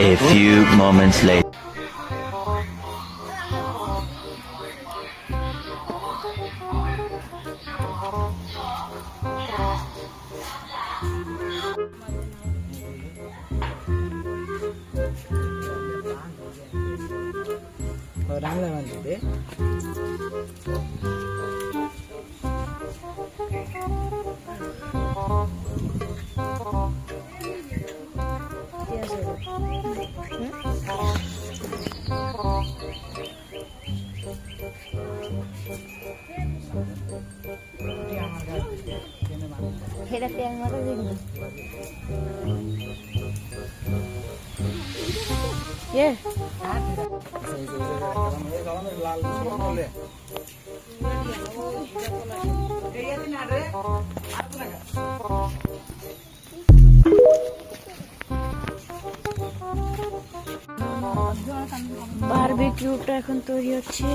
A few moments later. Yeah. বারবিকিউটা এখন তৈরি হচ্ছে।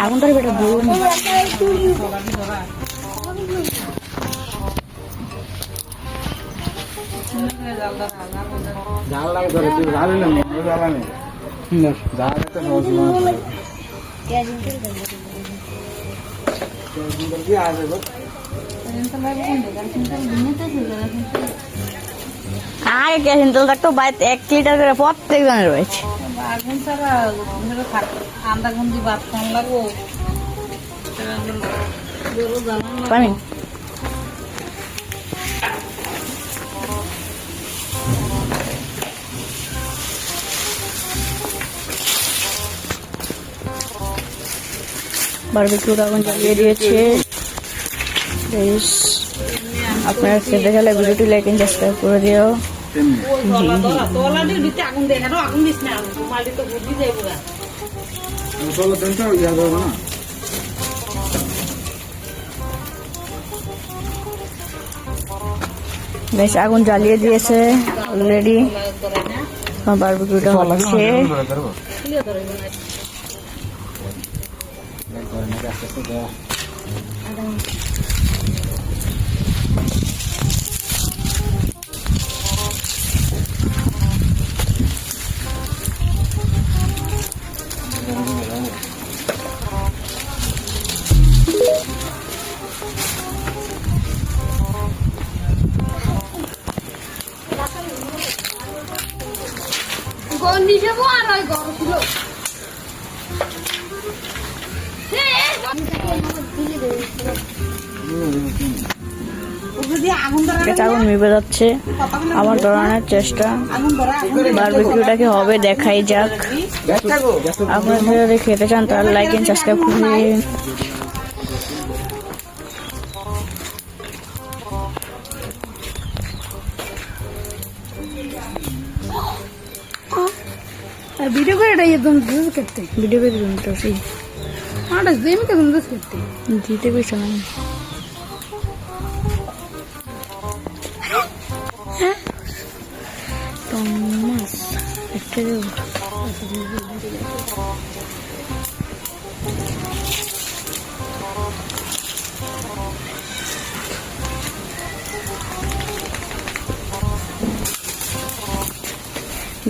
আগুনটার বেটা বলুন জাল লাগে ধরে তুই জানি না জ্বালানি জাল একটা সহজ কি আসবে গো আগে কেসিন তেল থাকতো বাড়িতে 1 লিটার করে প্রত্যেক জনের রয়েছে। আগুন ছাড়া আন্দা গন্ধি ভাত খান লাগবো পানি বারবিকিউর আগুন জ্বালিয়ে দিয়েছে। আপনারা খেতে গেলে ভিডিওটি লাইক এন্ড সাবস্ক্রাইব করে দিও। বেশ আগুন জ্বালিয়ে দিয়েছে অলরেডি। বারবিকিউটা হচ্ছে। আগুন নিভে যাচ্ছে। আমার ধরানোর চেষ্টা। বারবিকিউটা কি হবে দেখাই যাক। আপনারা যদি খেতে চান তাহলে লাইক এন্ড সাবস্ক্রাইব করুন। ভিডিও করে এটা একদম জুস করতে ভিডিও করে দিন তো সেই আটা জেম কে একদম জুস করতে দিতে পেছো না টমাস একটা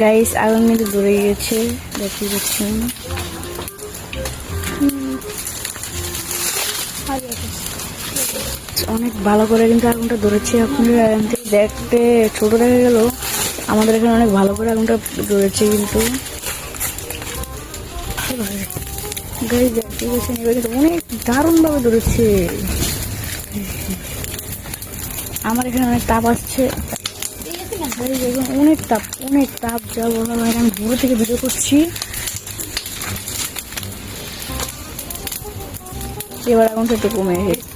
গাইস আগুন কিন্তু ধরে গিয়েছে, দেখতে পাচ্ছেন। অনেক ভালো করে কিন্তু আগুনটা ধরেছে। আপনারা এখান থেকে দেখতে ছোট দেখা গেল, আমাদের এখানে অনেক ভালো করে আগুনটা ধরেছে কিন্তু। গাইস দেখতে পাচ্ছেন এবার কিন্তু অনেক দারুণ ভাবে ধরেছে। আমার এখানে অনেক তাপ আসছে, অনেক তাপ যা বলা হয়। আমি দূর থেকে ভিডিও করছি। এবার আগুনটা একটু কমে গেছে।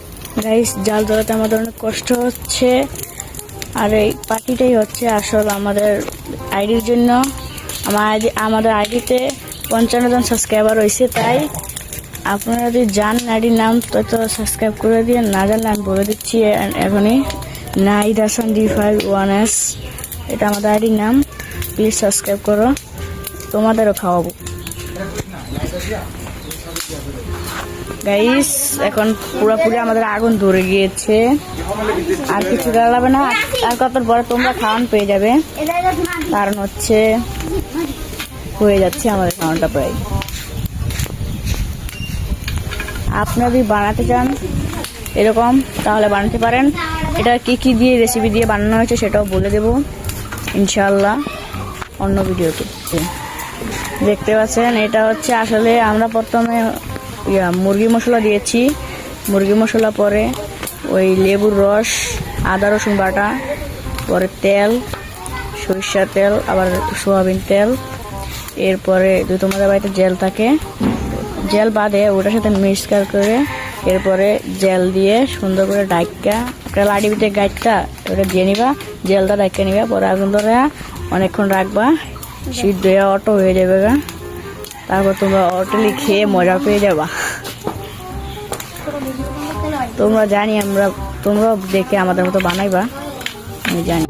গাইস জাল ধরাতে আমাদের অনেক কষ্ট হচ্ছে, আর এই পার্টিটাই হচ্ছে আসল আমাদের আইডির জন্য। আমাদের আইডিতে 55 জন সাবস্ক্রাইবার হয়েছে, তাই আপনারা যদি জানেন আইডির নাম তো সাবস্ক্রাইব করে দিয়ে, না জানলে আমি বলে দিচ্ছি এখনই। নাহিদ হাসান D51S, এটা আমাদের আইডির নাম। প্লিজ সাবস্ক্রাইব করো, তোমাদেরও খাওয়াবো। গাইস এখন পুরোপুরি আমাদের আগুন ধরে গিয়েছে, আর কিছু করা যাবে না। আর কত পরে তোমরা খাওয়ান পেয়ে যাবে, কারণ হচ্ছে হয়ে যাচ্ছে আমাদের খাওয়ানটা প্রায়। আপনারা যদি বানাতে চান এরকম তাহলে বানাতে পারেন। এটা কি কি দিয়ে রেসিপি দিয়ে বানানো হয়েছে সেটাও বলে দেব ইনশাআল্লাহ অন্য ভিডিওতে। দেখতে পাচ্ছেন এটা হচ্ছে আসলে আমরা প্রথমে মুরগি মশলা দিয়েছি। মুরগি মশলা পরে ওই লেবুর রস, আদা রসুন বাটা, পরে তেল, সরিষার তেল, আবার সোয়াবিন তেল। এরপরে যদি তোমাদের বাড়িতে জেল থাকে, জেল বাদে ওটার সাথে মিক্সচার করে এরপরে জেল দিয়ে সুন্দর করে ডাইকা একটা লাডি ভিতরে গাইটটা ওটা দিয়ে নিবা, জেলটা ডাইকা নিবা। পরে আগুন ধরে অনেকক্ষণ রাখবা, সিদ্ধ হয়ে অটো হয়ে যাবে গা। তারপর তোমরা অটোলি খেয়ে মজা পেয়ে যাবা। তোমরা জানি তোমরা দেখে আমাদের মতো বানাইবা, আমি জানি।